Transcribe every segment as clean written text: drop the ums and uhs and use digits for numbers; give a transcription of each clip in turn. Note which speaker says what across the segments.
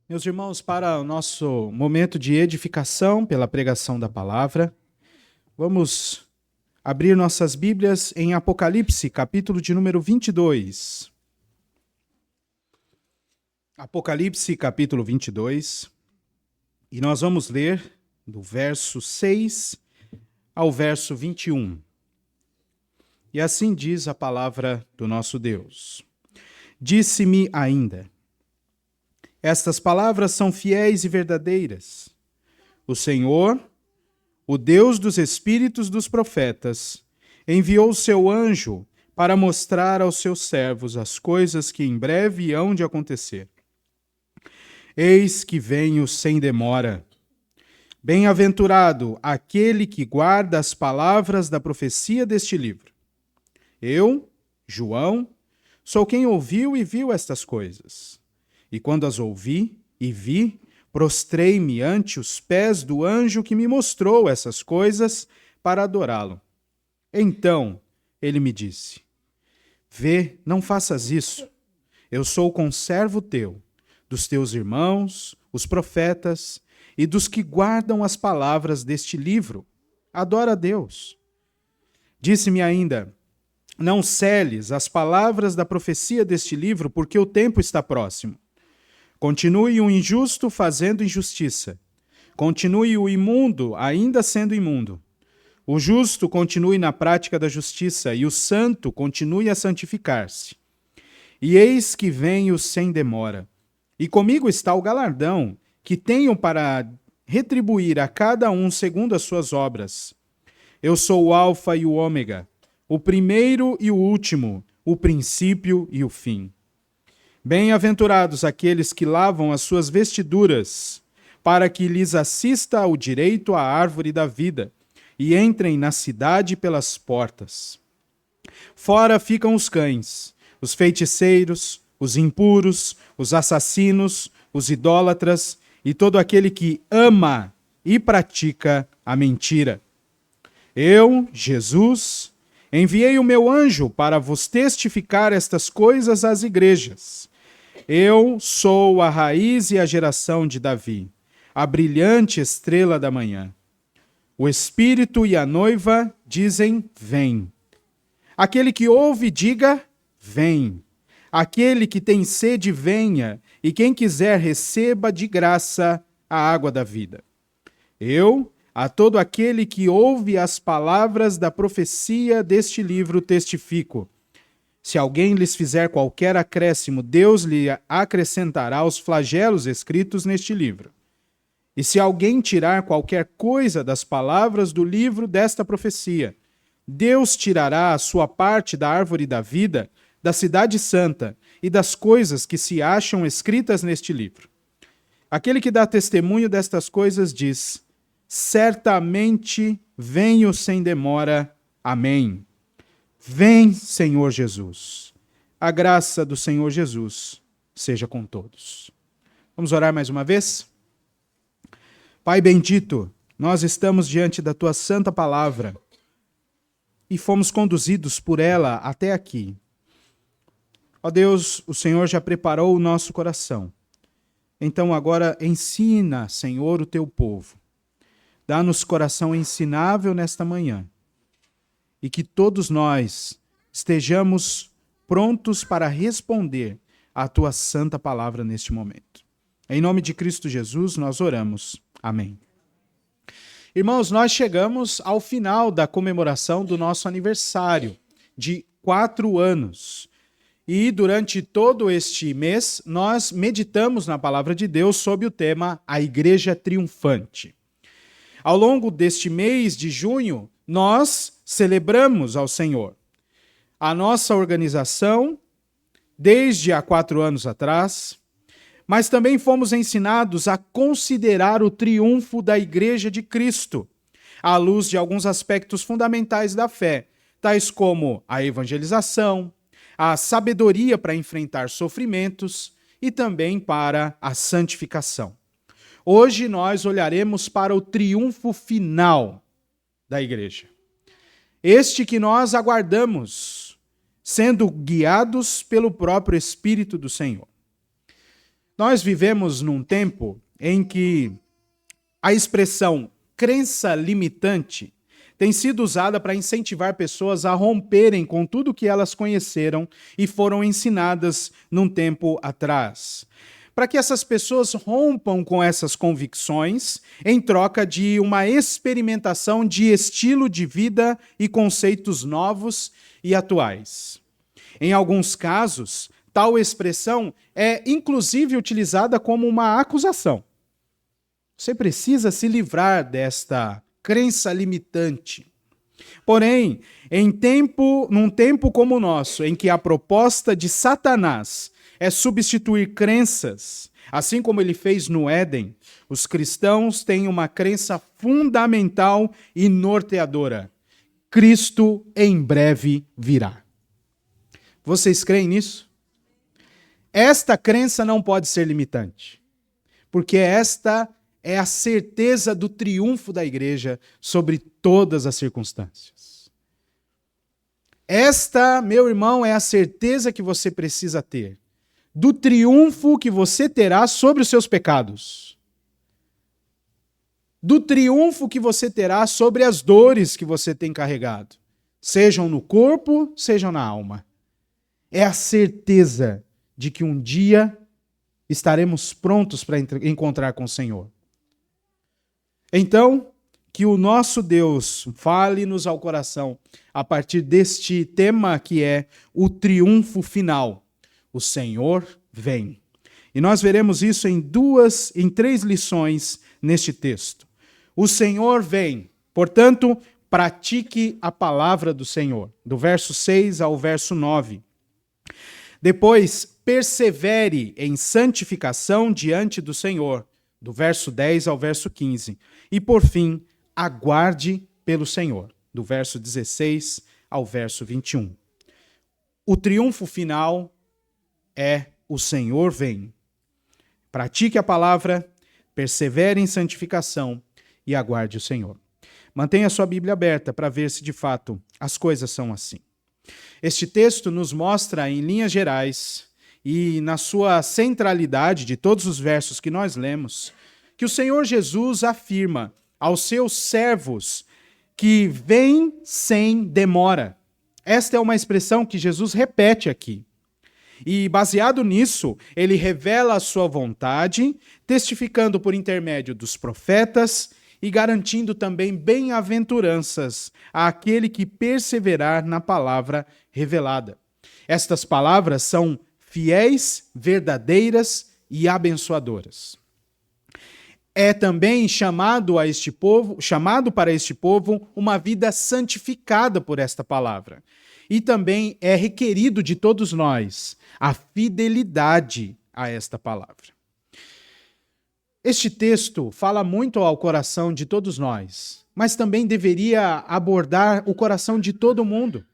Speaker 1: Meus irmãos, para o nosso momento de edificação pela pregação da palavra, vamos abrir nossas Bíblias em Apocalipse, capítulo de número 22. Apocalipse, capítulo 22, e nós vamos ler do verso 6 ao verso 21. E assim diz a palavra do nosso Deus. Disse-me ainda: estas palavras são fiéis e verdadeiras. O Senhor, o Deus dos espíritos dos profetas, enviou o seu anjo para mostrar aos seus servos as coisas que em breve hão de acontecer. Eis que venho sem demora. Bem-aventurado aquele que guarda as palavras da profecia deste livro. Eu, João, sou quem ouviu e viu estas coisas. E quando as ouvi e vi, prostrei-me ante os pés do anjo que me mostrou essas coisas para adorá-lo. Então ele me disse: vê, não faças isso. Eu sou conservo teu, dos teus irmãos, os profetas, e dos que guardam as palavras deste livro. Adora a Deus. Disse-me ainda: não celes as palavras da profecia deste livro, porque o tempo está próximo. Continue o injusto fazendo injustiça. Continue o imundo ainda sendo imundo. O justo continue na prática da justiça e o santo continue a santificar-se. E eis que venho sem demora. E comigo está o galardão, que tenho para retribuir a cada um segundo as suas obras. Eu sou o Alfa e o Ômega, o primeiro e o último, o princípio e o fim. Bem-aventurados aqueles que lavam as suas vestiduras, para que lhes assista o direito à árvore da vida, e entrem na cidade pelas portas. Fora ficam os cães, os feiticeiros, os impuros, os assassinos, os idólatras e todo aquele que ama e pratica a mentira. Eu, Jesus, enviei o meu anjo para vos testificar estas coisas às igrejas. Eu sou a raiz e a geração de Davi, a brilhante estrela da manhã. O Espírito e a noiva dizem: vem. Aquele que ouve, diga: vem. Aquele que tem sede, venha, e quem quiser, receba de graça a água da vida. Eu, a todo aquele que ouve as palavras da profecia deste livro, testifico. Se alguém lhes fizer qualquer acréscimo, Deus lhe acrescentará os flagelos escritos neste livro. E se alguém tirar qualquer coisa das palavras do livro desta profecia, Deus tirará a sua parte da árvore da vida, da cidade santa e das coisas que se acham escritas neste livro. Aquele que dá testemunho destas coisas diz: certamente venho sem demora. Amém. Vem, Senhor Jesus. A graça do Senhor Jesus seja com todos. Vamos orar mais uma vez? Pai bendito, nós estamos diante da Tua santa palavra e fomos conduzidos por ela até aqui. Ó Deus, o Senhor já preparou o nosso coração. Então agora ensina, Senhor, o Teu povo. Dá-nos coração ensinável nesta manhã. E que todos nós estejamos prontos para responder à Tua santa palavra neste momento. Em nome de Cristo Jesus nós oramos. Amém. Irmãos, nós chegamos ao final da comemoração do nosso aniversário de 4 anos. E durante todo este mês nós meditamos na palavra de Deus sob o tema A Igreja Triunfante. Ao longo deste mês de junho, nós celebramos ao Senhor. A nossa organização, desde há 4 anos atrás, mas também fomos ensinados a considerar o triunfo da Igreja de Cristo, à luz de alguns aspectos fundamentais da fé, tais como a evangelização, a sabedoria para enfrentar sofrimentos e também para a santificação. Hoje nós olharemos para o triunfo final da igreja. Este que nós aguardamos, sendo guiados pelo próprio Espírito do Senhor. Nós vivemos num tempo em que a expressão crença limitante tem sido usada para incentivar pessoas a romperem com tudo que elas conheceram e foram ensinadas num tempo atrás. Para que essas pessoas rompam com essas convicções em troca de uma experimentação de estilo de vida e conceitos novos e atuais. Em alguns casos, tal expressão é inclusive utilizada como uma acusação. Você precisa se livrar desta crença limitante. Porém, num tempo como o nosso, em que a proposta de Satanás é substituir crenças, assim como ele fez no Éden, os cristãos têm uma crença fundamental e norteadora: Cristo em breve virá. Vocês creem nisso? Esta crença não pode ser limitante, porque esta é a certeza do triunfo da igreja sobre todas as circunstâncias. Esta, meu irmão, é a certeza que você precisa ter do triunfo que você terá sobre os seus pecados. Do triunfo que você terá sobre as dores que você tem carregado, sejam no corpo, sejam na alma. É a certeza de que um dia estaremos prontos para encontrar com o Senhor. Então, que o nosso Deus fale-nos ao coração a partir deste tema que é o triunfo final. O Senhor vem. E nós veremos isso em 3 lições neste texto. O Senhor vem. Portanto, pratique a palavra do Senhor. Do verso 6 ao verso 9. Depois, persevere em santificação diante do Senhor. Do verso 10 ao verso 15. E, por fim, aguarde pelo Senhor. Do verso 16 ao verso 21. O triunfo final é o Senhor vem. Pratique a palavra, persevere em santificação e aguarde o Senhor. Mantenha sua Bíblia aberta para ver se de fato as coisas são assim. Este texto nos mostra em linhas gerais e na sua centralidade de todos os versos que nós lemos, que o Senhor Jesus afirma aos seus servos que vem sem demora. Esta é uma expressão que Jesus repete aqui. E baseado nisso, ele revela a sua vontade, testificando por intermédio dos profetas e garantindo também bem-aventuranças àquele que perseverar na palavra revelada. Estas palavras são fiéis, verdadeiras e abençoadoras. É também chamado para este povo uma vida santificada por esta palavra. E também é requerido de todos nós a fidelidade a esta palavra. Este texto fala muito ao coração de todos nós, mas também deveria abordar o coração de todo mundo,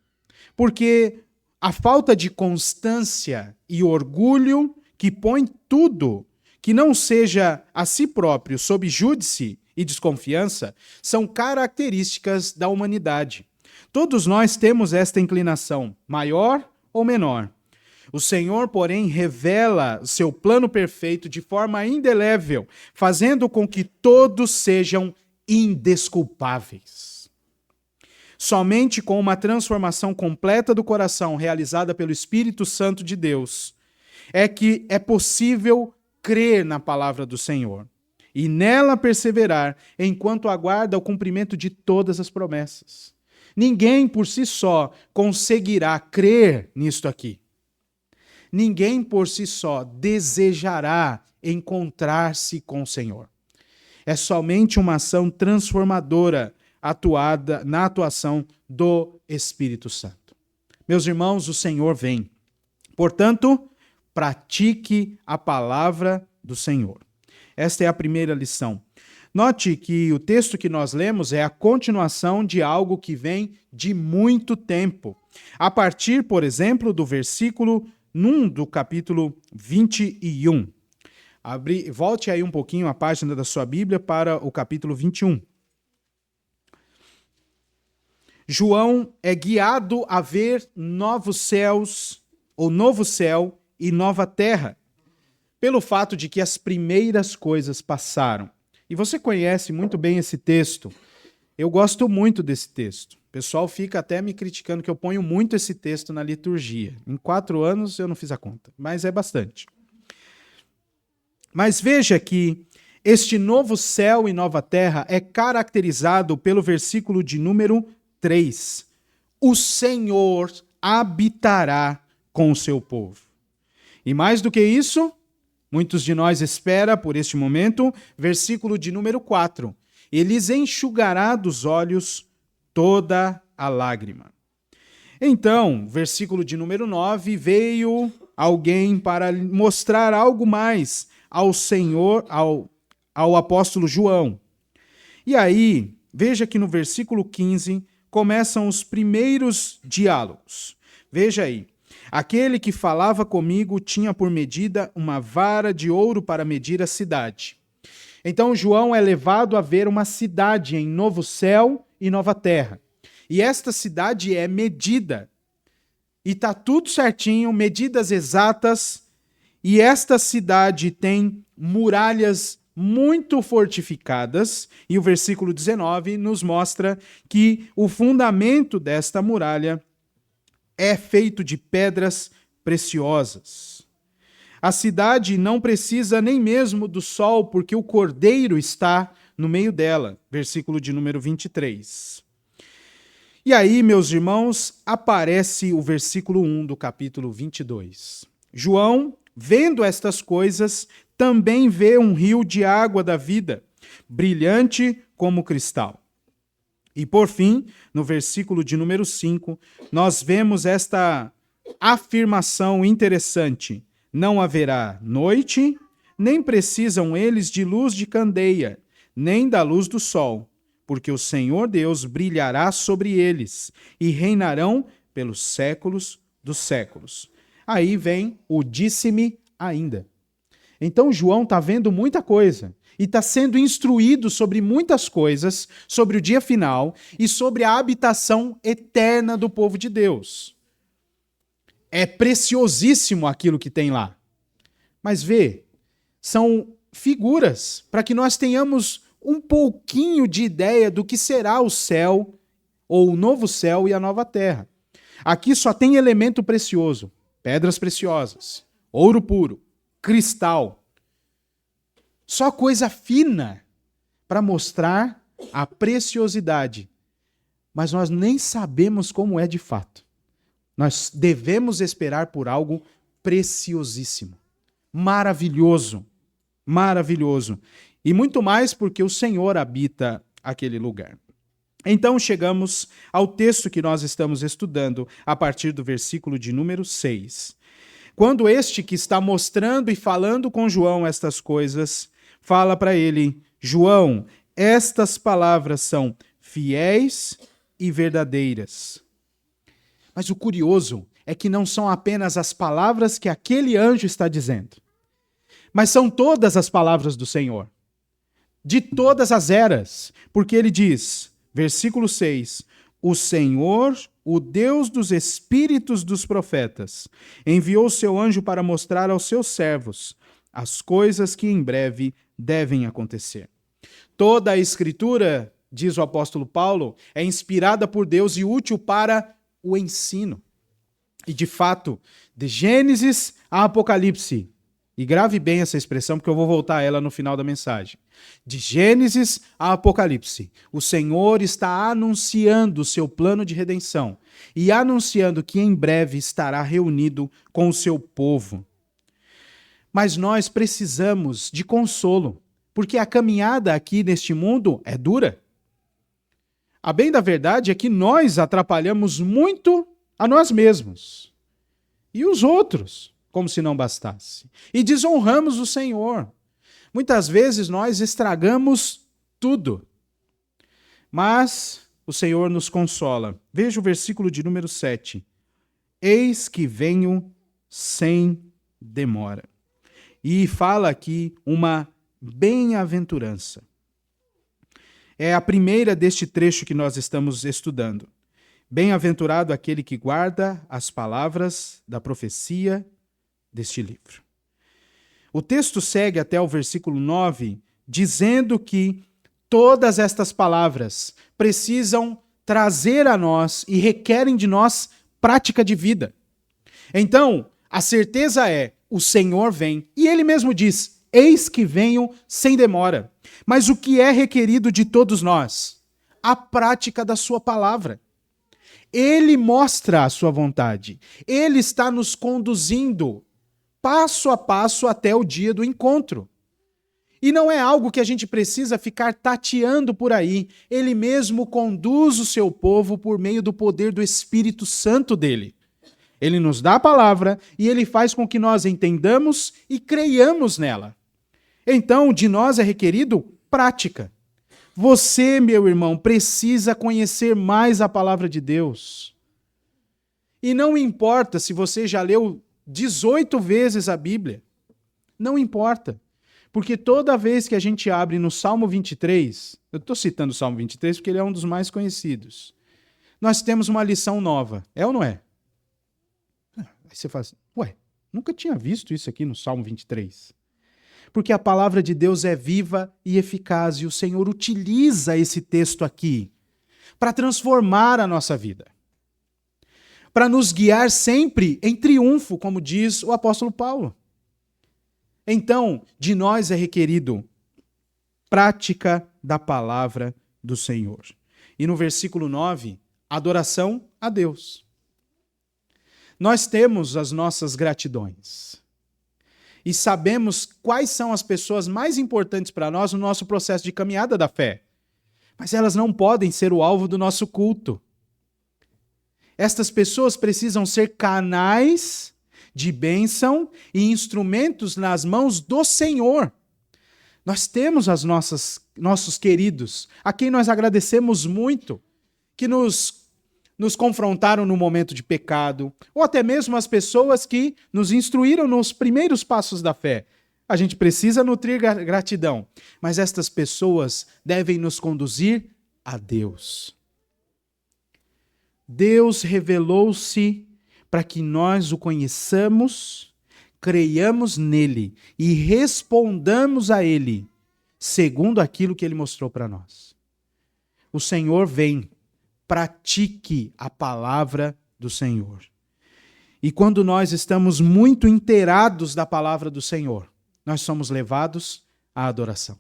Speaker 1: porque a falta de constância e orgulho que põe tudo que não seja a si próprio sob júdice e desconfiança são características da humanidade. Todos nós temos esta inclinação, maior ou menor. O Senhor, porém, revela seu plano perfeito de forma indelével, fazendo com que todos sejam indesculpáveis. Somente com uma transformação completa do coração realizada pelo Espírito Santo de Deus é que é possível crer na palavra do Senhor e nela perseverar enquanto aguarda o cumprimento de todas as promessas. Ninguém por si só conseguirá crer nisto aqui. Ninguém por si só desejará encontrar-se com o Senhor. É somente uma ação transformadora na atuação do Espírito Santo. Meus irmãos, o Senhor vem. Portanto, pratique a palavra do Senhor. Esta é a primeira lição. Note que o texto que nós lemos é a continuação de algo que vem de muito tempo. A partir, por exemplo, do versículo 1 do capítulo 21. Volte aí um pouquinho a página da sua Bíblia para o capítulo 21. João é guiado a ver novos céus, ou novo céu e nova terra. pelo fato de que as primeiras coisas passaram. E você conhece muito bem esse texto. Eu gosto muito desse texto. O pessoal fica até me criticando que eu ponho muito esse texto na liturgia. Em 4 anos eu não fiz a conta, mas é bastante. Mas veja que este novo céu e nova terra é caracterizado pelo versículo de número 3. O Senhor habitará com o seu povo. E mais do que isso, muitos de nós esperam por este momento, versículo de número 4. Ele lhes enxugará dos olhos toda a lágrima. Então, versículo de número 9, veio alguém para mostrar algo mais ao Senhor, ao apóstolo João. E aí, veja que no versículo 15 começam os primeiros diálogos. Veja aí. Aquele que falava comigo tinha por medida uma vara de ouro para medir a cidade. Então João é levado a ver uma cidade em novo céu e nova terra. E esta cidade é medida. E está tudo certinho, medidas exatas. E esta cidade tem muralhas muito fortificadas. E o versículo 19 nos mostra que o fundamento desta muralha é feito de pedras preciosas. A cidade não precisa nem mesmo do sol, porque o cordeiro está no meio dela. Versículo de número 23. E aí, meus irmãos, aparece o versículo 1 do capítulo 22. João, vendo estas coisas, também vê um rio de água da vida, brilhante como cristal. E por fim, no versículo de número 5, nós vemos esta afirmação interessante. Não haverá noite, nem precisam eles de luz de candeia, nem da luz do sol, porque o Senhor Deus brilhará sobre eles e reinarão pelos séculos dos séculos. Aí vem o disse-me ainda. Então João está vendo muita coisa e está sendo instruído sobre muitas coisas, sobre o dia final e sobre a habitação eterna do povo de Deus. É preciosíssimo aquilo que tem lá. Mas vê, são figuras para que nós tenhamos um pouquinho de ideia do que será o céu, ou o novo céu e a nova terra. Aqui só tem elemento precioso, pedras preciosas, ouro puro, cristal. Só coisa fina para mostrar a preciosidade. Mas nós nem sabemos como é de fato. Nós devemos esperar por algo preciosíssimo, maravilhoso, maravilhoso. E muito mais porque o Senhor habita aquele lugar. Então chegamos ao texto que nós estamos estudando a partir do versículo de número 6. Quando este que está mostrando e falando com João estas coisas, fala para ele: João, estas palavras são fiéis e verdadeiras. Mas o curioso é que não são apenas as palavras que aquele anjo está dizendo, mas são todas as palavras do Senhor, de todas as eras, porque ele diz, versículo 6, o Senhor, o Deus dos espíritos dos profetas, enviou o seu anjo para mostrar aos seus servos as coisas que em breve devem acontecer. Toda a escritura, diz o apóstolo Paulo, é inspirada por Deus e útil para o ensino. E de fato, de Gênesis a Apocalipse, e grave bem essa expressão porque eu vou voltar a ela no final da mensagem. De Gênesis a Apocalipse, o Senhor está anunciando o seu plano de redenção e anunciando que em breve estará reunido com o seu povo. Mas nós precisamos de consolo, porque a caminhada aqui neste mundo é dura. A bem da verdade é que nós atrapalhamos muito a nós mesmos e os outros, como se não bastasse. E desonramos o Senhor. Muitas vezes nós estragamos tudo. Mas o Senhor nos consola. Veja o versículo de número 7. Eis que venho sem demora. E fala aqui uma bem-aventurança. É a primeira deste trecho que nós estamos estudando. Bem-aventurado aquele que guarda as palavras da profecia deste livro. O texto segue até o versículo 9, dizendo que todas estas palavras precisam trazer a nós e requerem de nós prática de vida. Então, a certeza é, o Senhor vem, e ele mesmo diz, eis que venho sem demora. Mas o que é requerido de todos nós? A prática da sua palavra. Ele mostra a sua vontade. Ele está nos conduzindo passo a passo até o dia do encontro. E não é algo que a gente precisa ficar tateando por aí. Ele mesmo conduz o seu povo por meio do poder do Espírito Santo dele. Ele nos dá a palavra e ele faz com que nós entendamos e creiamos nela. Então, de nós é requerido prática. Você, meu irmão, precisa conhecer mais a palavra de Deus. E não importa se você já leu 18 vezes a Bíblia. Não importa. Porque toda vez que a gente abre no Salmo 23, eu estou citando o Salmo 23 porque ele é um dos mais conhecidos, nós temos uma lição nova. É ou não é? Aí você fala assim, ué, nunca tinha visto isso aqui no Salmo 23. Porque a palavra de Deus é viva e eficaz e o Senhor utiliza esse texto aqui para transformar a nossa vida. Para nos guiar sempre em triunfo, como diz o apóstolo Paulo. Então, de nós é requerido prática da palavra do Senhor. E no versículo 9, adoração a Deus. Nós temos as nossas gratidões. E sabemos quais são as pessoas mais importantes para nós no nosso processo de caminhada da fé. Mas elas não podem ser o alvo do nosso culto. Estas pessoas precisam ser canais de bênção e instrumentos nas mãos do Senhor. Nós temos nossos queridos, a quem nós agradecemos muito, que nos confrontaram no momento de pecado, ou até mesmo as pessoas que nos instruíram nos primeiros passos da fé. A gente precisa nutrir gratidão, mas estas pessoas devem nos conduzir a Deus. Deus revelou-se para que nós o conheçamos, creiamos nele e respondamos a ele, segundo aquilo que ele mostrou para nós. O Senhor vem, pratique a palavra do Senhor. E quando nós estamos muito inteirados da palavra do Senhor, nós somos levados à adoração.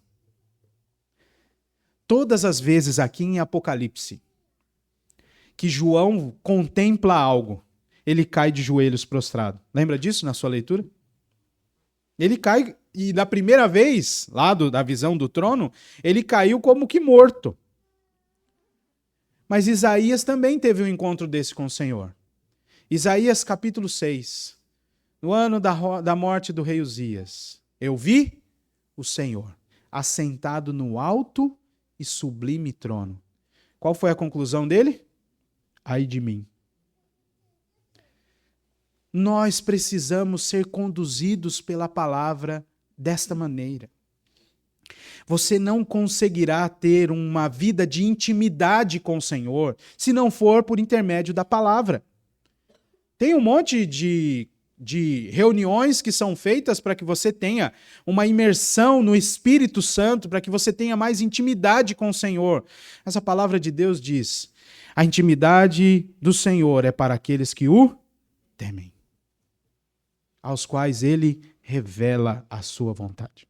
Speaker 1: Todas as vezes aqui em Apocalipse, que João contempla algo, ele cai de joelhos prostrado. Lembra disso na sua leitura? Ele cai, e da primeira vez, lá da visão do trono, ele caiu como que morto. Mas Isaías também teve um encontro desse com o Senhor. Isaías capítulo 6, no ano da morte do rei Uzias, eu vi o Senhor assentado no alto e sublime trono. Qual foi a conclusão dele? Ai de mim. Nós precisamos ser conduzidos pela palavra desta maneira. Você não conseguirá ter uma vida de intimidade com o Senhor se não for por intermédio da palavra. Tem um monte de reuniões que são feitas para que você tenha uma imersão no Espírito Santo, para que você tenha mais intimidade com o Senhor. Mas a palavra de Deus diz: a intimidade do Senhor é para aqueles que o temem, aos quais ele revela a sua vontade.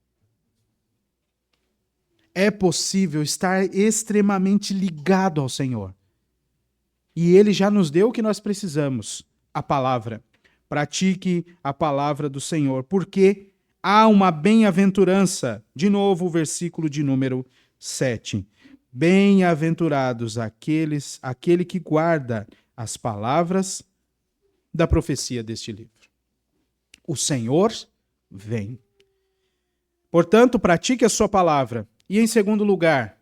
Speaker 1: É possível estar extremamente ligado ao Senhor. E ele já nos deu o que nós precisamos, a palavra. Pratique a palavra do Senhor, porque há uma bem-aventurança. De novo, o versículo de número 7. Bem-aventurados aquele que guarda as palavras da profecia deste livro. O Senhor vem. Portanto, pratique a sua palavra. E em segundo lugar,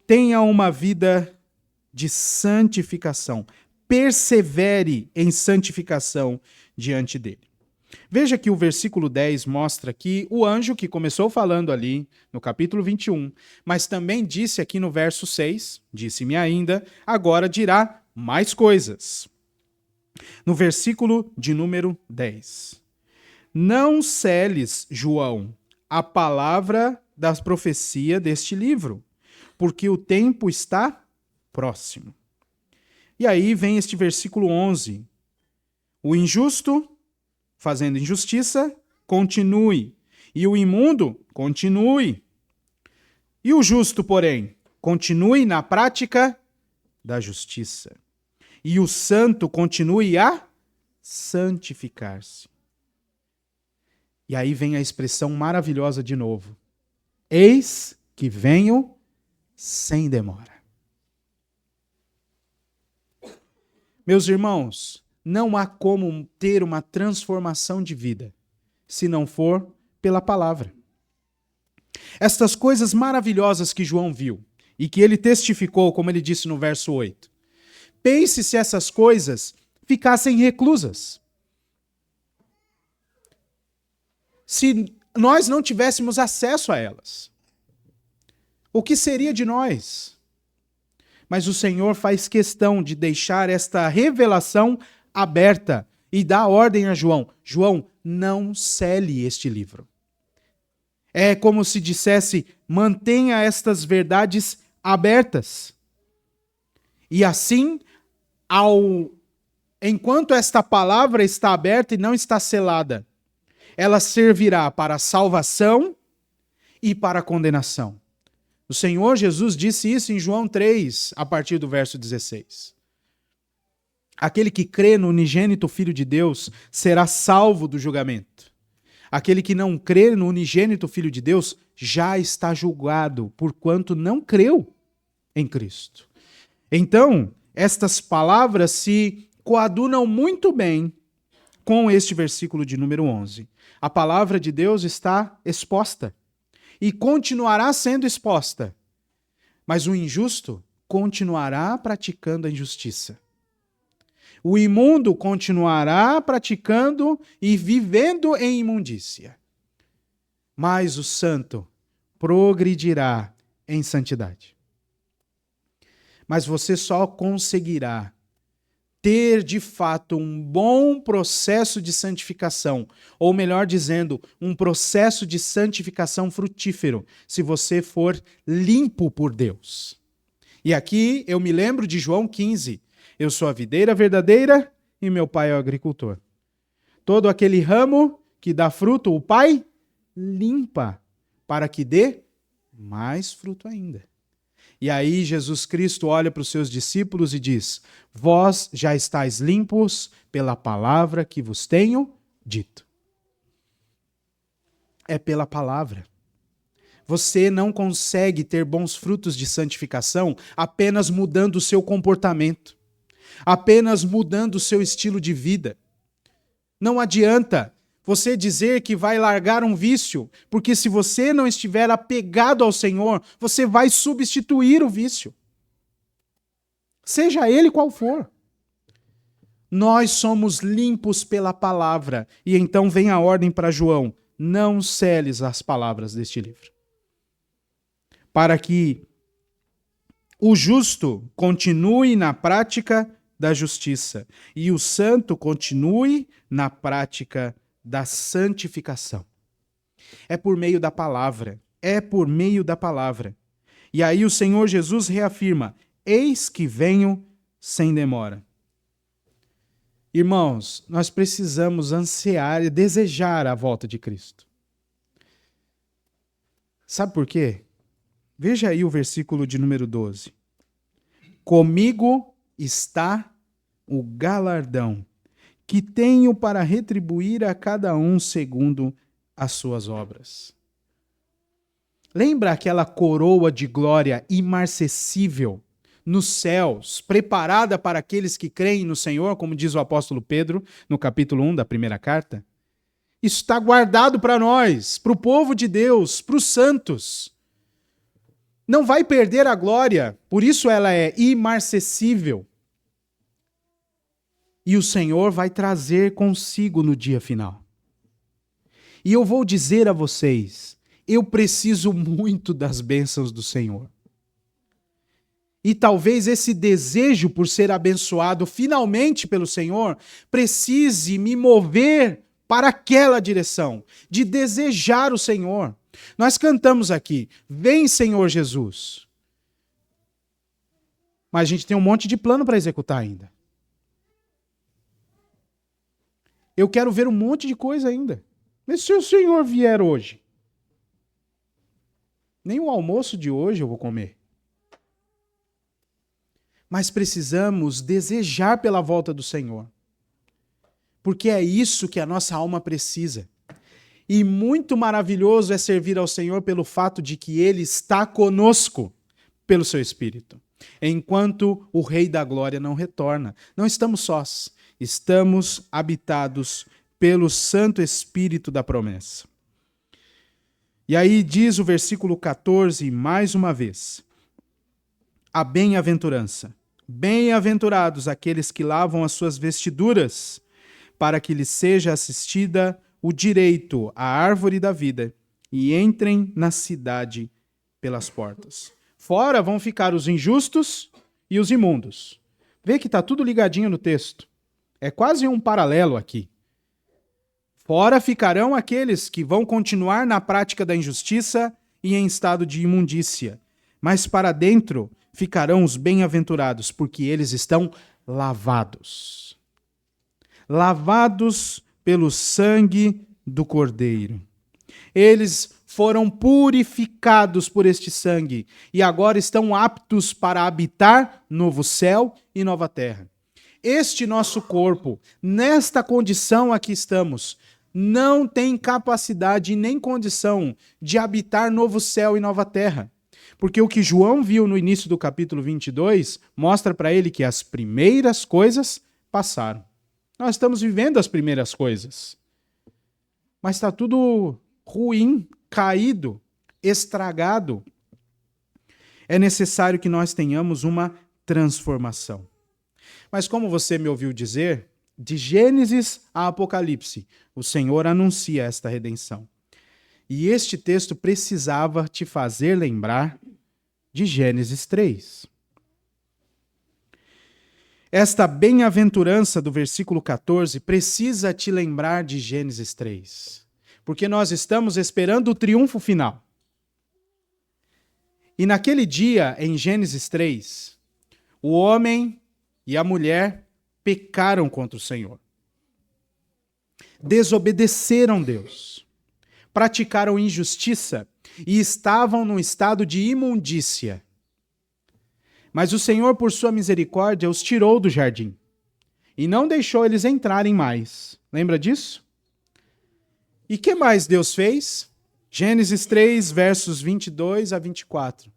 Speaker 1: tenha uma vida de santificação. Persevere em santificação diante dele. Veja que o versículo 10 mostra que o anjo que começou falando ali no capítulo 21, mas também disse aqui no verso 6, disse-me ainda, agora dirá mais coisas. No versículo de número 10. Não celes, João, a palavra da profecia deste livro, porque o tempo está próximo. E aí vem este versículo 11. O injusto, fazendo injustiça, continue. E o imundo, continue. E o justo, porém, continue na prática da justiça. E o santo continue a santificar-se. E aí vem a expressão maravilhosa de novo. Eis que venho sem demora. Meus irmãos, não há como ter uma transformação de vida se não for pela palavra. Estas coisas maravilhosas que João viu e que ele testificou, como ele disse no verso 8. Pense se essas coisas ficassem reclusas. Se nós não tivéssemos acesso a elas, o que seria de nós? Mas o Senhor faz questão de deixar esta revelação aberta e dá ordem a João. João, não cele este livro. É como se dissesse, mantenha estas verdades abertas. E assim, enquanto esta palavra está aberta e não está selada, ela servirá para a salvação e para a condenação. O Senhor Jesus disse isso em João 3, a partir do verso 16. Aquele que crê no unigênito Filho de Deus será salvo do julgamento. Aquele que não crê no unigênito Filho de Deus já está julgado, porquanto não creu em Cristo. Então, estas palavras se coadunam muito bem com este versículo de número 11. A palavra de Deus está exposta e continuará sendo exposta, mas o injusto continuará praticando a injustiça. O imundo continuará praticando e vivendo em imundícia. Mas o santo progredirá em santidade. Mas você só conseguirá ter de fato um bom processo de santificação, ou melhor dizendo, um processo de santificação frutífero, se você for limpo por Deus. E aqui eu me lembro de João 15. Eu sou a videira verdadeira e meu pai é o agricultor. Todo aquele ramo que dá fruto, o pai limpa, para que dê mais fruto ainda. E aí Jesus Cristo olha para os seus discípulos e diz: vós já estáis limpos pela palavra que vos tenho dito. É pela palavra. Você não consegue ter bons frutos de santificação apenas mudando o seu comportamento, apenas mudando o seu estilo de vida. Não adianta você dizer que vai largar um vício, porque se você não estiver apegado ao Senhor, você vai substituir o vício. Seja ele qual for. Nós somos limpos pela palavra. E então vem a ordem para João: não celes as palavras deste livro. Para que o justo continue na prática da justiça e o santo continue na prática da santificação. É por meio da palavra. É por meio da palavra. E aí o Senhor Jesus reafirma: eis que venho sem demora. Irmãos, nós precisamos ansiar e desejar a volta de Cristo. Sabe por quê? Veja aí o versículo de número 12. Comigo está o galardão que tenho para retribuir a cada um segundo as suas obras. Lembra aquela coroa de glória imarcessível nos céus, preparada para aqueles que creem no Senhor, como diz o apóstolo Pedro no capítulo 1 da primeira carta? Isso está guardado para nós, para o povo de Deus, para os santos. Não vai perder a glória, por isso ela é imarcessível. E o Senhor vai trazer consigo no dia final. E eu vou dizer a vocês, eu preciso muito das bênçãos do Senhor. E talvez esse desejo por ser abençoado finalmente pelo Senhor precise me mover para aquela direção, de desejar o Senhor. Nós cantamos aqui, vem Senhor Jesus. Mas a gente tem um monte de plano para executar ainda. Eu quero ver um monte de coisa ainda. Mas se o Senhor vier hoje, nem o almoço de hoje eu vou comer. Mas precisamos desejar pela volta do Senhor. Porque é isso que a nossa alma precisa. E muito maravilhoso é servir ao Senhor pelo fato de que Ele está conosco pelo seu Espírito. Enquanto o Rei da Glória não retorna. Não estamos sós. Estamos habitados pelo Santo Espírito da promessa. E aí diz o versículo 14, mais uma vez. A bem-aventurança. Bem-aventurados aqueles que lavam as suas vestiduras, para que lhes seja assistida o direito à árvore da vida, e entrem na cidade pelas portas. Fora vão ficar os injustos e os imundos. Vê que está tudo ligadinho no texto. É quase um paralelo aqui. Fora ficarão aqueles que vão continuar na prática da injustiça e em estado de imundícia. Mas para dentro ficarão os bem-aventurados, porque eles estão lavados. Lavados pelo sangue do Cordeiro. Eles foram purificados por este sangue e agora estão aptos para habitar novo céu e nova terra. Este nosso corpo, nesta condição aqui estamos, não tem capacidade nem condição de habitar novo céu e nova terra. Porque o que João viu no início do capítulo 22 mostra para ele que as primeiras coisas passaram. Nós estamos vivendo as primeiras coisas. Mas está tudo ruim, caído, estragado. É necessário que nós tenhamos uma transformação. Mas como você me ouviu dizer, de Gênesis a Apocalipse, o Senhor anuncia esta redenção. E este texto precisava te fazer lembrar de Gênesis 3. Esta bem-aventurança do versículo 14 precisa te lembrar de Gênesis 3. Porque nós estamos esperando o triunfo final. E naquele dia, em Gênesis 3, o homem e a mulher pecaram contra o Senhor. Desobedeceram Deus. Praticaram injustiça e estavam num estado de imundícia. Mas o Senhor, por sua misericórdia, os tirou do jardim e não deixou eles entrarem mais. Lembra disso? E que mais Deus fez? Gênesis 3, versos 22 a 24.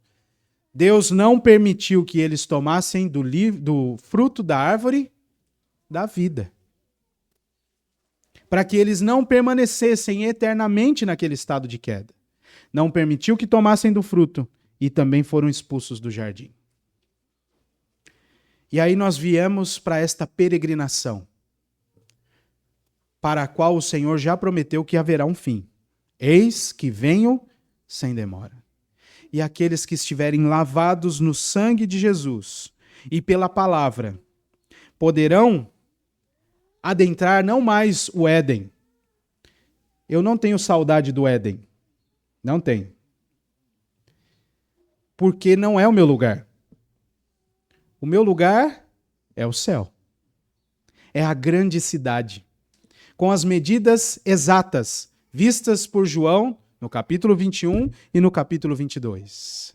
Speaker 1: Deus não permitiu que eles tomassem do fruto da árvore da vida, para que eles não permanecessem eternamente naquele estado de queda. Não permitiu que tomassem do fruto e também foram expulsos do jardim. E aí nós viemos para esta peregrinação, para a qual o Senhor já prometeu que haverá um fim. Eis que venho sem demora. E aqueles que estiverem lavados no sangue de Jesus e pela palavra, poderão adentrar não mais o Éden. Eu não tenho saudade do Éden. Não tenho. Porque não é o meu lugar. O meu lugar é o céu. É a grande cidade. Com as medidas exatas, vistas por João no capítulo 21 e no capítulo 22.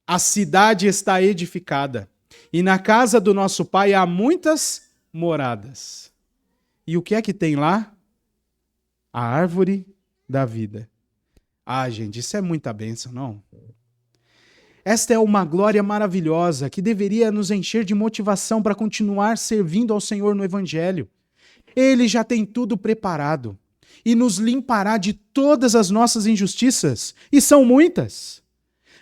Speaker 1: A cidade está edificada. E na casa do nosso Pai há muitas moradas. E o que é que tem lá? A árvore da vida. Ah, gente, isso é muita bênção, não? Esta é uma glória maravilhosa que deveria nos encher de motivação para continuar servindo ao Senhor no Evangelho. Ele já tem tudo preparado e nos limpará de todas as nossas injustiças, e são muitas.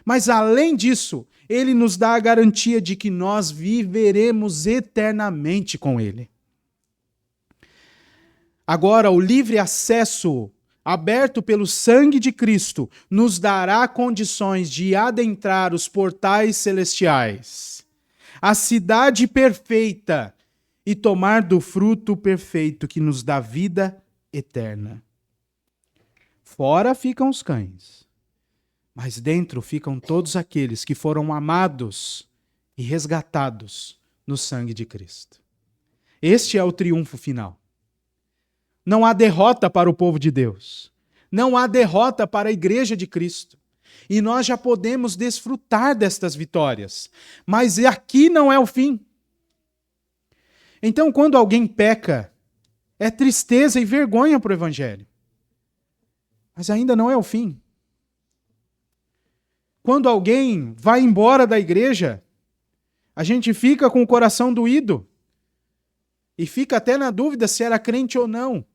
Speaker 1: Mas além disso, Ele nos dá a garantia de que nós viveremos eternamente com Ele. Agora, o livre acesso aberto pelo sangue de Cristo, nos dará condições de adentrar os portais celestiais, a cidade perfeita, e tomar do fruto perfeito que nos dá vida eterna. Fora ficam os cães, mas dentro ficam todos aqueles que foram amados e resgatados no sangue de Cristo. Este é o triunfo final. Não há derrota para o povo de Deus. Não há derrota para a igreja de Cristo. E nós já podemos desfrutar destas vitórias. Mas aqui não é o fim. Então, quando alguém peca, é tristeza e vergonha para o Evangelho. Mas ainda não é o fim. Quando alguém vai embora da igreja, a gente fica com o coração doído. E fica até na dúvida se era crente ou não.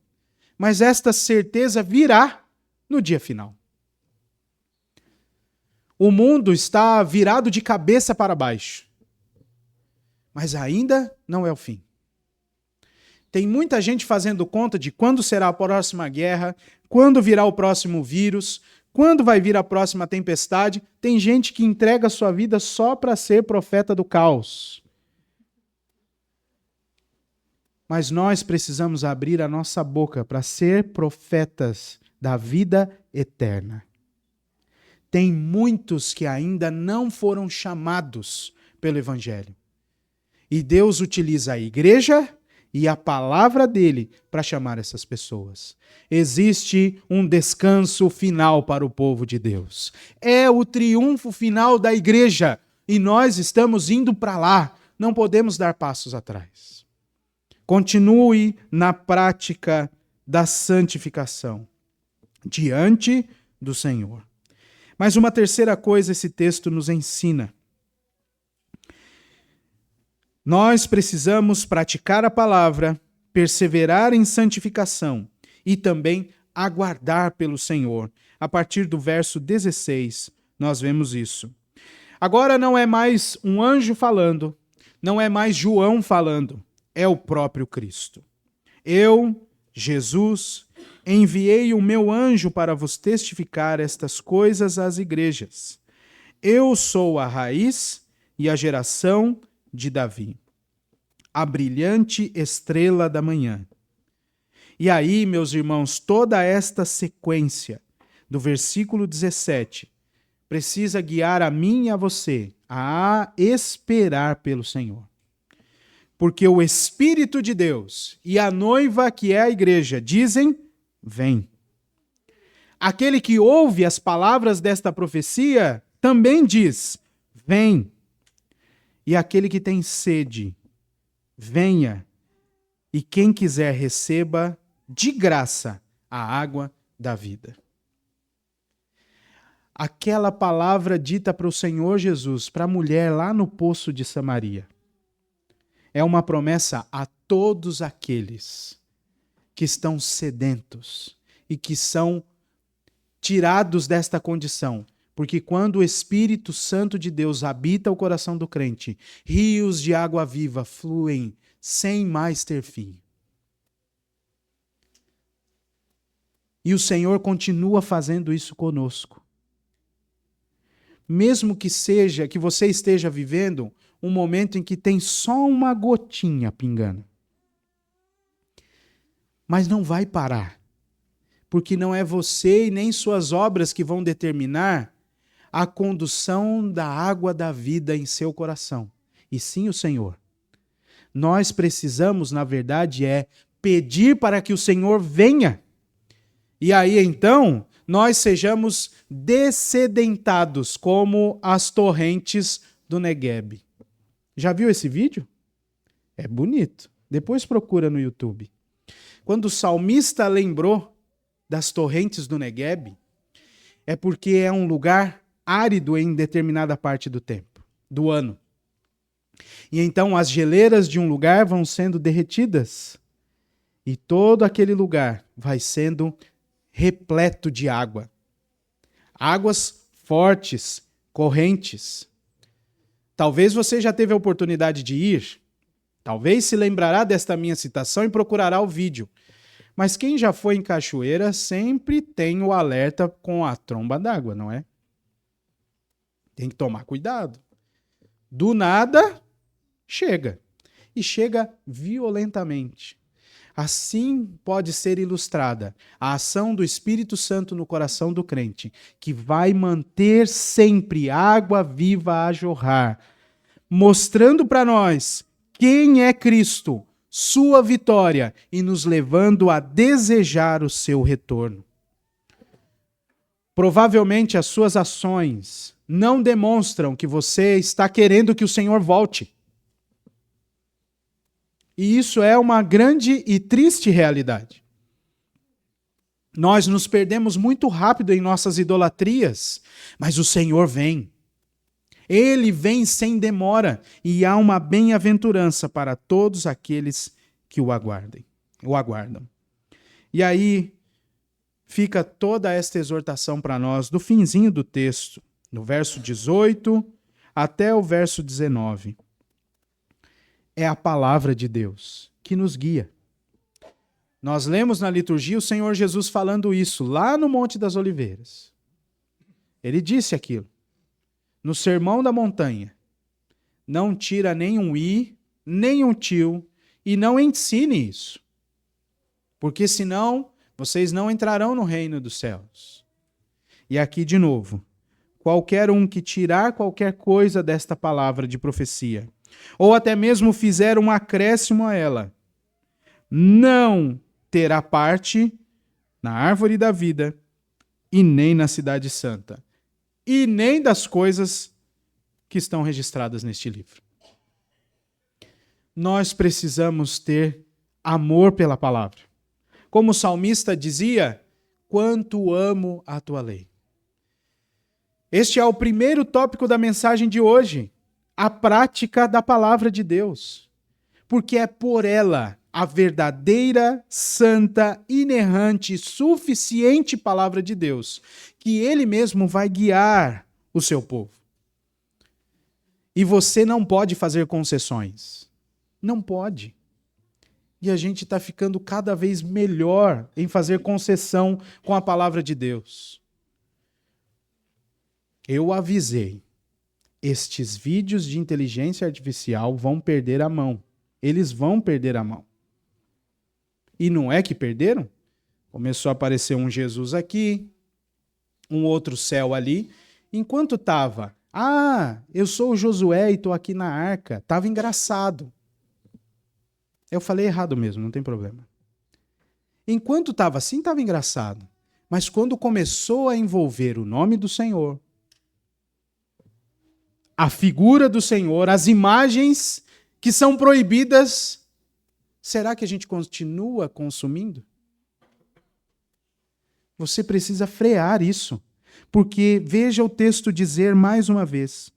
Speaker 1: Mas esta certeza virá no dia final. O mundo está virado de cabeça para baixo. Mas ainda não é o fim. Tem muita gente fazendo conta de quando será a próxima guerra, quando virá o próximo vírus, quando vai vir a próxima tempestade. Tem gente que entrega a sua vida só para ser profeta do caos. Mas nós precisamos abrir a nossa boca para ser profetas da vida eterna. Tem muitos que ainda não foram chamados pelo Evangelho. E Deus utiliza a igreja e a palavra dele para chamar essas pessoas. Existe um descanso final para o povo de Deus. É o triunfo final da igreja e nós estamos indo para lá. Não podemos dar passos atrás. Continue na prática da santificação diante do Senhor. Mas uma terceira coisa esse texto nos ensina. Nós precisamos praticar a palavra, perseverar em santificação e também aguardar pelo Senhor. A partir do verso 16, nós vemos isso. Agora não é mais um anjo falando, não é mais João falando, é o próprio Cristo. Eu, Jesus, enviei o meu anjo para vos testificar estas coisas às igrejas. Eu sou a raiz e a geração de Davi, a brilhante estrela da manhã. E aí, meus irmãos, toda esta sequência do versículo 17 precisa guiar a mim e a você a esperar pelo Senhor. Porque o Espírito de Deus e a noiva, que é a igreja, dizem: vem. Aquele que ouve as palavras desta profecia também diz: vem. E aquele que tem sede, venha. E quem quiser, receba de graça a água da vida. Aquela palavra dita para o Senhor Jesus, para a mulher lá no poço de Samaria, é uma promessa a todos aqueles que estão sedentos e que são tirados desta condição. Porque quando o Espírito Santo de Deus habita o coração do crente, rios de água viva fluem sem mais ter fim. E o Senhor continua fazendo isso conosco. Mesmo que seja que você esteja vivendo um momento em que tem só uma gotinha pingando. Mas não vai parar. Porque não é você e nem suas obras que vão determinar a condução da água da vida em seu coração. E sim o Senhor. Nós precisamos, na verdade, pedir para que o Senhor venha. E aí, então, nós sejamos dessedentados como as torrentes do Negueb. Já viu esse vídeo? É bonito. Depois procura no YouTube. Quando o salmista lembrou das torrentes do Negueb, é porque é um lugar árido em determinada parte do ano. E então as geleiras de um lugar vão sendo derretidas e todo aquele lugar vai sendo repleto de água. Águas fortes, correntes. Talvez você já teve a oportunidade de ir, talvez se lembrará desta minha citação e procurará o vídeo. Mas quem já foi em cachoeira sempre tem o alerta com a tromba d'água, não é? Tem que tomar cuidado. Do nada, chega. E chega violentamente. Assim pode ser ilustrada a ação do Espírito Santo no coração do crente, que vai manter sempre água viva a jorrar, mostrando para nós quem é Cristo, sua vitória e nos levando a desejar o seu retorno. Provavelmente as suas ações não demonstram que você está querendo que o Senhor volte. E isso é uma grande e triste realidade. Nós nos perdemos muito rápido em nossas idolatrias, mas o Senhor vem. Ele vem sem demora e há uma bem-aventurança para todos aqueles que o aguardam. E aí fica toda esta exortação para nós do finzinho do texto, no verso 18 até o verso 19. É a palavra de Deus que nos guia. Nós lemos na liturgia o Senhor Jesus falando isso lá no Monte das Oliveiras. Ele disse aquilo. No Sermão da Montanha, não tira nem um i, nem um tio, e não ensine isso. Porque senão, vocês não entrarão no reino dos céus. E aqui de novo, qualquer um que tirar qualquer coisa desta palavra de profecia, ou até mesmo fizer um acréscimo a ela, não terá parte na árvore da vida, e nem na cidade santa, e nem das coisas que estão registradas neste livro. Nós precisamos ter amor pela palavra. Como o salmista dizia, quanto amo a tua lei. Este é o primeiro tópico da mensagem de hoje, a prática da palavra de Deus. Porque é por ela, a verdadeira, santa, inerrante, suficiente palavra de Deus, que Ele mesmo vai guiar o seu povo. E você não pode fazer concessões. Não pode. E a gente está ficando cada vez melhor em fazer concessão com a palavra de Deus. Eu avisei. Estes vídeos de inteligência artificial vão perder a mão. Eles vão perder a mão. E não é que perderam? Começou a aparecer um Jesus aqui, um outro céu ali. Enquanto estava, eu sou o Josué e estou aqui na arca. Estava engraçado. Eu falei errado mesmo, não tem problema. Enquanto estava assim, estava engraçado. Mas quando começou a envolver o nome do Senhor, a figura do Senhor, as imagens que são proibidas, será que a gente continua consumindo? Você precisa frear isso, porque veja o texto dizer mais uma vez,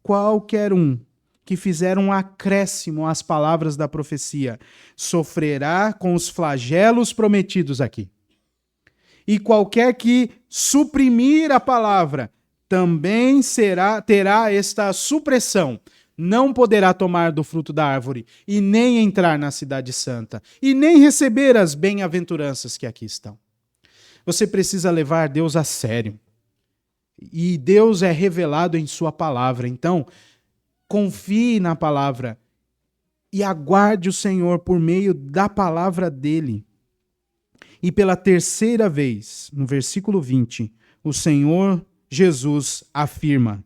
Speaker 1: qualquer um que fizer um acréscimo às palavras da profecia sofrerá com os flagelos prometidos aqui. E qualquer que suprimir a palavra também terá esta supressão. Não poderá tomar do fruto da árvore, e nem entrar na cidade santa, e nem receber as bem-aventuranças que aqui estão. Você precisa levar Deus a sério. E Deus é revelado em sua palavra. Então, confie na palavra e aguarde o Senhor por meio da palavra dele. E pela terceira vez, no versículo 20, o Senhor Jesus afirma: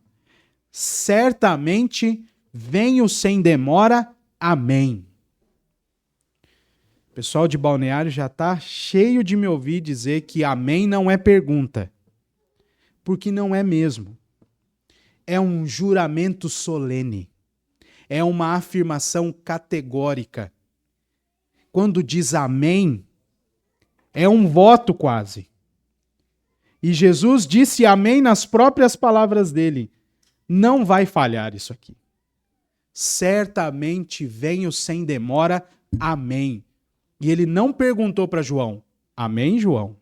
Speaker 1: certamente venho sem demora, amém. O pessoal de Balneário já está cheio de me ouvir dizer que amém não é pergunta. Porque não é mesmo. É um juramento solene. É uma afirmação categórica. Quando diz amém, é um voto quase. E Jesus disse amém nas próprias palavras dele. Não vai falhar isso aqui. Certamente venho sem demora, amém. E ele não perguntou para João, amém, João?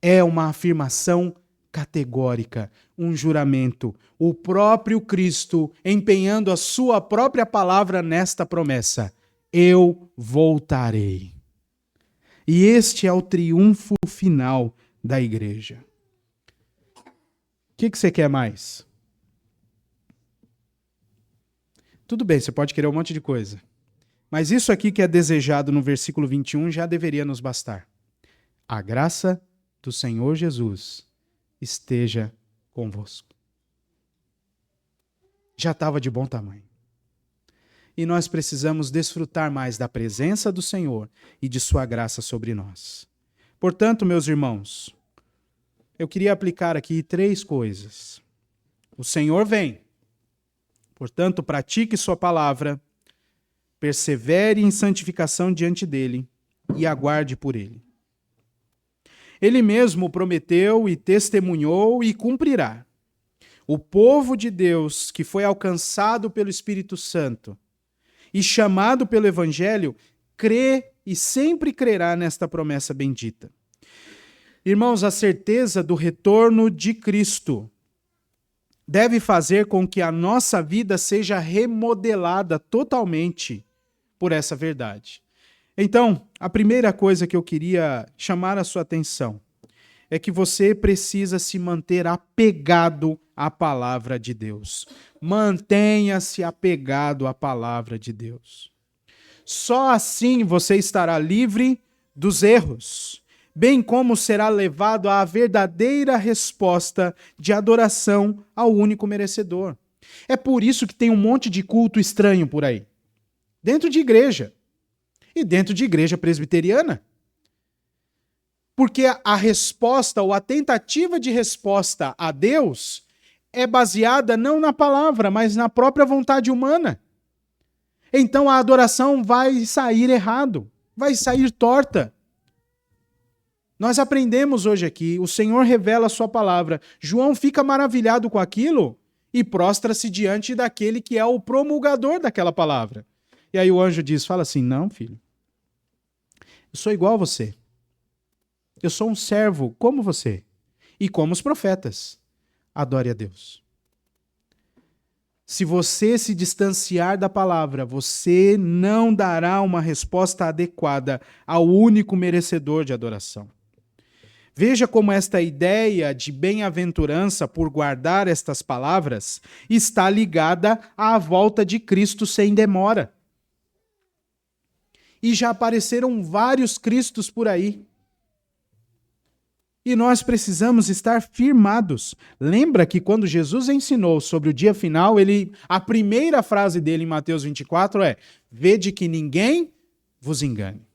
Speaker 1: É uma afirmação categórica, um juramento. O próprio Cristo empenhando a sua própria palavra nesta promessa. Eu voltarei. E este é o triunfo final da igreja. O que você quer mais? Tudo bem, você pode querer um monte de coisa. Mas isso aqui que é desejado no versículo 21 já deveria nos bastar. A graça do Senhor Jesus esteja convosco. Já estava de bom tamanho. E nós precisamos desfrutar mais da presença do Senhor e de sua graça sobre nós. Portanto, meus irmãos, eu queria aplicar aqui 3 coisas. O Senhor vem. Portanto, pratique sua palavra, persevere em santificação diante dele e aguarde por ele. Ele mesmo prometeu e testemunhou e cumprirá. O povo de Deus que foi alcançado pelo Espírito Santo e chamado pelo Evangelho, crê e sempre crerá nesta promessa bendita. Irmãos, a certeza do retorno de Cristo deve fazer com que a nossa vida seja remodelada totalmente por essa verdade. Então, a primeira coisa que eu queria chamar a sua atenção é que você precisa se manter apegado à palavra de Deus. Mantenha-se apegado à palavra de Deus. Só assim você estará livre dos erros, bem como será levado à verdadeira resposta de adoração ao único merecedor. É por isso que tem um monte de culto estranho por aí. Dentro de igreja. E dentro de igreja presbiteriana. Porque a resposta ou a tentativa de resposta a Deus é baseada não na palavra, mas na própria vontade humana. Então a adoração vai sair errado, vai sair torta. Nós aprendemos hoje aqui, o Senhor revela a sua palavra. João fica maravilhado com aquilo e prostra-se diante daquele que é o promulgador daquela palavra. E aí o anjo fala assim, não, filho, eu sou igual a você. Eu sou um servo como você e como os profetas. Adore a Deus. Se você se distanciar da palavra, você não dará uma resposta adequada ao único merecedor de adoração. Veja como esta ideia de bem-aventurança por guardar estas palavras está ligada à volta de Cristo sem demora. E já apareceram vários Cristos por aí. E nós precisamos estar firmados. Lembra que quando Jesus ensinou sobre o dia final, a primeira frase dele em Mateus 24 é: vede que ninguém vos engane.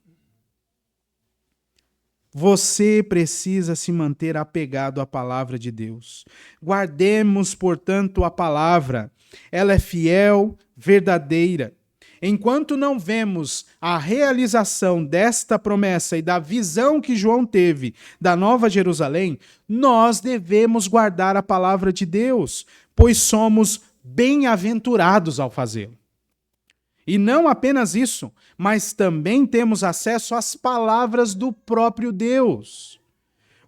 Speaker 1: Você precisa se manter apegado à palavra de Deus. Guardemos, portanto, a palavra. Ela é fiel, verdadeira. Enquanto não vemos a realização desta promessa e da visão que João teve da Nova Jerusalém, nós devemos guardar a palavra de Deus, pois somos bem-aventurados ao fazê-lo. E não apenas isso, mas também temos acesso às palavras do próprio Deus.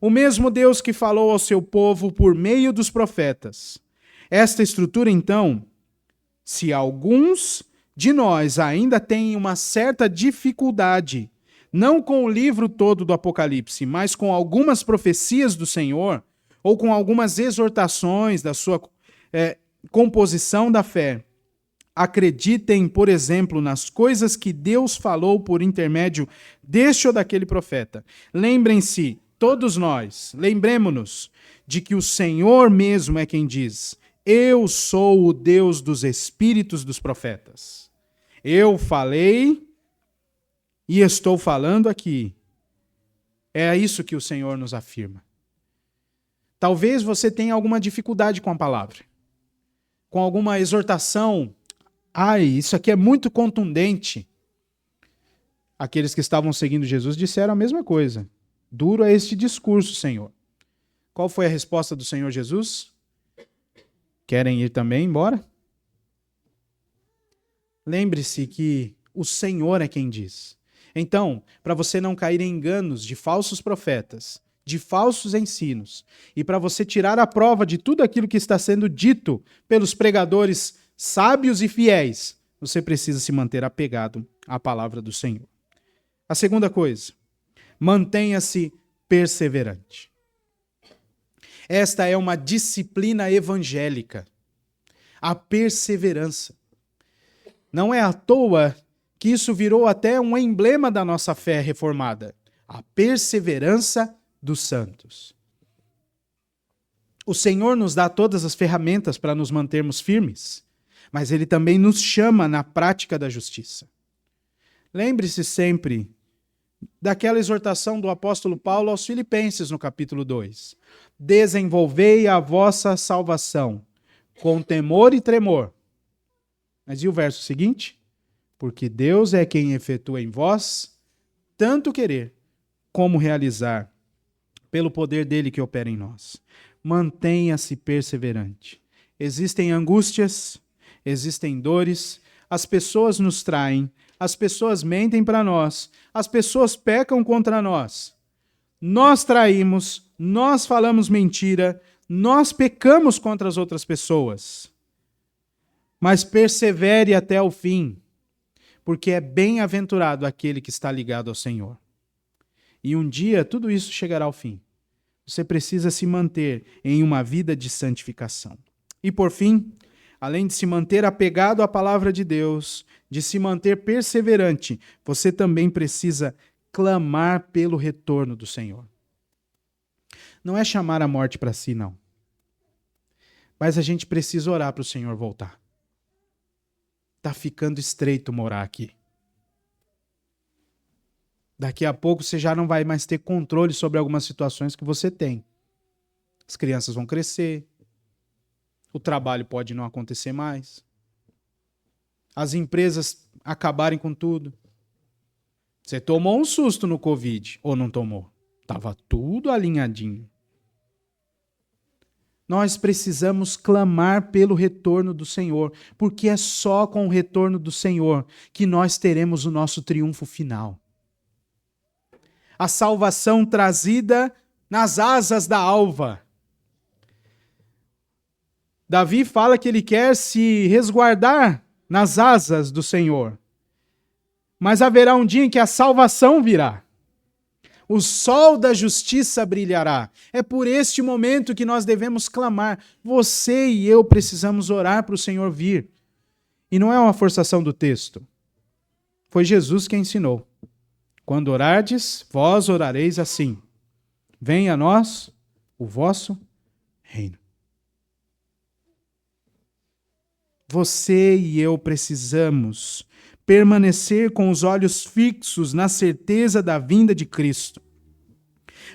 Speaker 1: O mesmo Deus que falou ao seu povo por meio dos profetas. Esta estrutura, então, se alguns de nós ainda têm uma certa dificuldade, não com o livro todo do Apocalipse, mas com algumas profecias do Senhor, ou com algumas exortações da sua composição da fé, acreditem, por exemplo, nas coisas que Deus falou por intermédio deste ou daquele profeta. Lembrem-se, todos nós, lembremos-nos de que o Senhor mesmo é quem diz: eu sou o Deus dos espíritos dos profetas. Eu falei e estou falando aqui. É isso que o Senhor nos afirma. Talvez você tenha alguma dificuldade com a palavra, com alguma exortação. Isso aqui é muito contundente. Aqueles que estavam seguindo Jesus disseram a mesma coisa. Duro é este discurso, Senhor. Qual foi a resposta do Senhor Jesus? Querem ir também embora? Lembre-se que o Senhor é quem diz. Então, para você não cair em enganos de falsos profetas, de falsos ensinos, e para você tirar a prova de tudo aquilo que está sendo dito pelos pregadores sábios e fiéis, você precisa se manter apegado à palavra do Senhor. A segunda coisa, mantenha-se perseverante. Esta é uma disciplina evangélica. A perseverança. Não é à toa que isso virou até um emblema da nossa fé reformada. A perseverança dos santos. O Senhor nos dá todas as ferramentas para nos mantermos firmes, mas Ele também nos chama na prática da justiça. Lembre-se sempre daquela exortação do apóstolo Paulo aos Filipenses, no capítulo 2. Desenvolvei a vossa salvação com temor e tremor. Mas e o verso seguinte? Porque Deus é quem efetua em vós tanto querer como realizar, pelo poder dele que opera em nós. Mantenha-se perseverante. Existem angústias, existem dores, as pessoas nos traem, as pessoas mentem para nós, as pessoas pecam contra nós. Nós traímos, nós falamos mentira, nós pecamos contra as outras pessoas. Mas persevere até o fim, porque é bem-aventurado aquele que está ligado ao Senhor. E um dia tudo isso chegará ao fim. Você precisa se manter em uma vida de santificação. E por fim, além de se manter apegado à palavra de Deus, de se manter perseverante, você também precisa clamar pelo retorno do Senhor. Não é chamar a morte para si, não. Mas a gente precisa orar para o Senhor voltar. Está ficando estreito morar aqui. Daqui a pouco você já não vai mais ter controle sobre algumas situações que você tem. As crianças vão crescer. O trabalho pode não acontecer mais. As empresas acabarem com tudo. Você tomou um susto no Covid, ou não tomou? Estava tudo alinhadinho. Nós precisamos clamar pelo retorno do Senhor, porque é só com o retorno do Senhor que nós teremos o nosso triunfo final. A salvação trazida nas asas da alva. Davi fala que ele quer se resguardar nas asas do Senhor. Mas haverá um dia em que a salvação virá. O sol da justiça brilhará. É por este momento que nós devemos clamar. Você e eu precisamos orar para o Senhor vir. E não é uma forçação do texto. Foi Jesus quem ensinou. Quando orardes, vós orareis assim. Venha a nós o vosso reino. Você e eu precisamos permanecer com os olhos fixos na certeza da vinda de Cristo,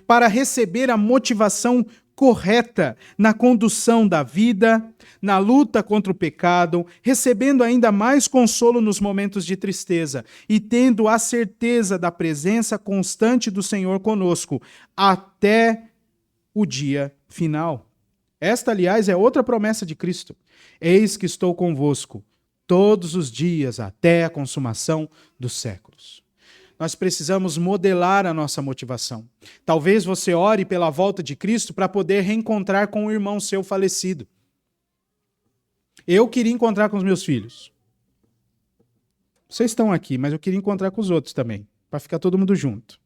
Speaker 1: para receber a motivação correta na condução da vida, na luta contra o pecado, recebendo ainda mais consolo nos momentos de tristeza e tendo a certeza da presença constante do Senhor conosco até o dia final. Esta, aliás, é outra promessa de Cristo. Eis que estou convosco todos os dias até a consumação dos séculos. Nós precisamos modelar a nossa motivação. Talvez você ore pela volta de Cristo para poder reencontrar com o irmão seu falecido. Eu queria encontrar com os meus filhos. Vocês estão aqui, mas eu queria encontrar com os outros também, para ficar todo mundo junto.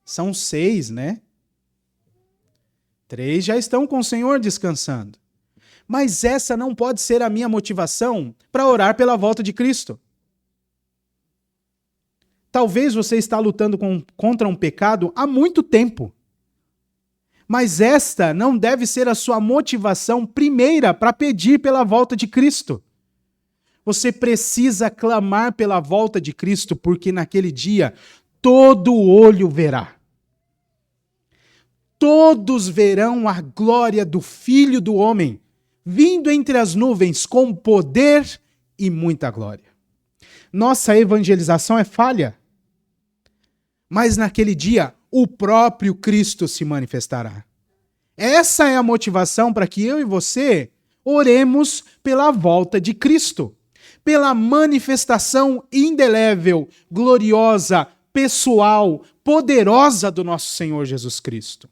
Speaker 1: São 6, né? 3 já estão com o Senhor descansando. Mas essa não pode ser a minha motivação para orar pela volta de Cristo. Talvez você está lutando contra um pecado há muito tempo. Mas esta não deve ser a sua motivação primeira para pedir pela volta de Cristo. Você precisa clamar pela volta de Cristo, porque naquele dia todo olho verá. Todos verão a glória do Filho do Homem, vindo entre as nuvens com poder e muita glória. Nossa evangelização é falha. Mas naquele dia, o próprio Cristo se manifestará. Essa é a motivação para que eu e você oremos pela volta de Cristo, pela manifestação indelével, gloriosa, pessoal, poderosa do nosso Senhor Jesus Cristo.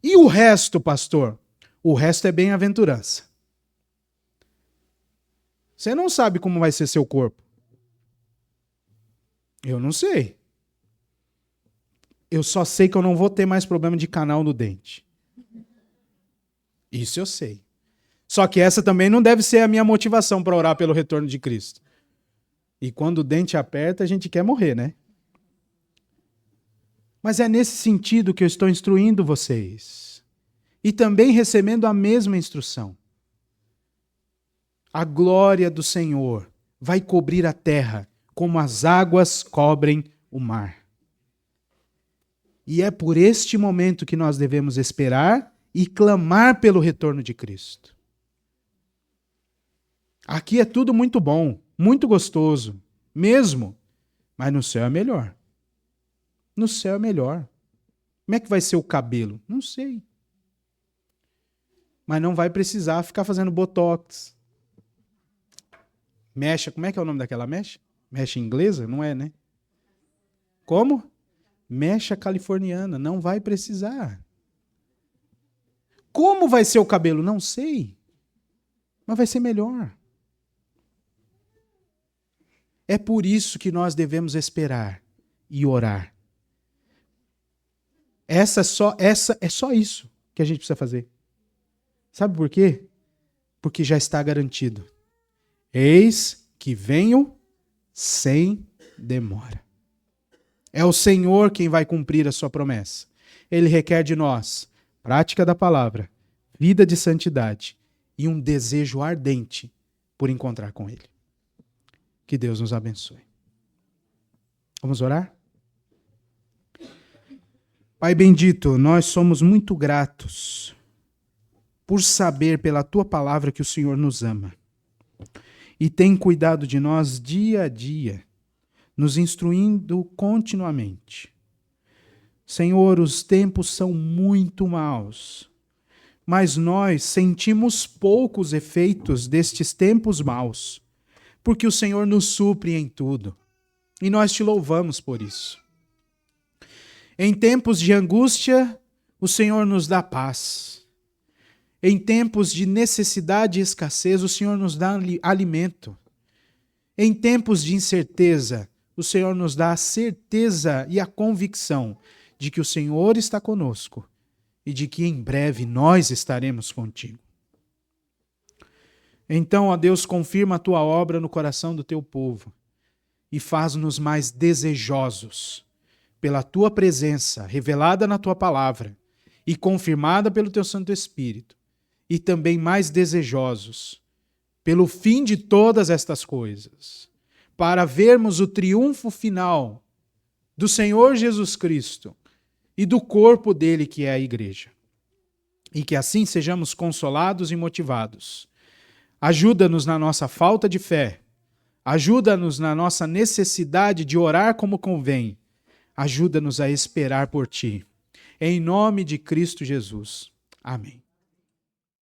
Speaker 1: E o resto, pastor? O resto é bem-aventurança. Você não sabe como vai ser seu corpo. Eu não sei. Eu só sei que eu não vou ter mais problema de canal no dente. Isso eu sei. Só que essa também não deve ser a minha motivação para orar pelo retorno de Cristo. E quando o dente aperta, a gente quer morrer, né? Mas é nesse sentido que eu estou instruindo vocês. E também recebendo a mesma instrução. A glória do Senhor vai cobrir a terra, como as águas cobrem o mar. E é por este momento que nós devemos esperar e clamar pelo retorno de Cristo. Aqui é tudo muito bom, muito gostoso, mesmo, mas no céu é melhor. No céu é melhor. Como é que vai ser o cabelo? Não sei. Mas não vai precisar ficar fazendo botox. Mecha, como é que é o nome daquela mecha? Mecha inglesa? Não é, né? Como? Mecha californiana. Não vai precisar. Como vai ser o cabelo? Não sei. Mas vai ser melhor. É por isso que nós devemos esperar e orar. É só isso que a gente precisa fazer. Sabe por quê? Porque já está garantido. Eis que venho sem demora. É o Senhor quem vai cumprir a sua promessa. Ele requer de nós prática da palavra, vida de santidade e um desejo ardente por encontrar com Ele. Que Deus nos abençoe. Vamos orar? Pai bendito, nós somos muito gratos por saber pela Tua palavra que o Senhor nos ama e tem cuidado de nós dia a dia, nos instruindo continuamente. Senhor, os tempos são muito maus, mas nós sentimos poucos efeitos destes tempos maus, porque o Senhor nos supre em tudo, e nós te louvamos por isso. Em tempos de angústia, o Senhor nos dá paz. Em tempos de necessidade e escassez, o Senhor nos dá alimento. Em tempos de incerteza, o Senhor nos dá a certeza e a convicção de que o Senhor está conosco e de que em breve nós estaremos contigo. Então, ó Deus, confirma a tua obra no coração do teu povo e faz-nos mais desejosos pela tua presença revelada na tua palavra e confirmada pelo teu Santo Espírito, e também mais desejosos pelo fim de todas estas coisas, para vermos o triunfo final do Senhor Jesus Cristo e do corpo dele, que é a igreja. E que assim sejamos consolados e motivados. Ajuda-nos na nossa falta de fé, ajuda-nos na nossa necessidade de orar como convém, ajuda-nos a esperar por ti. Em nome de Cristo Jesus. Amém.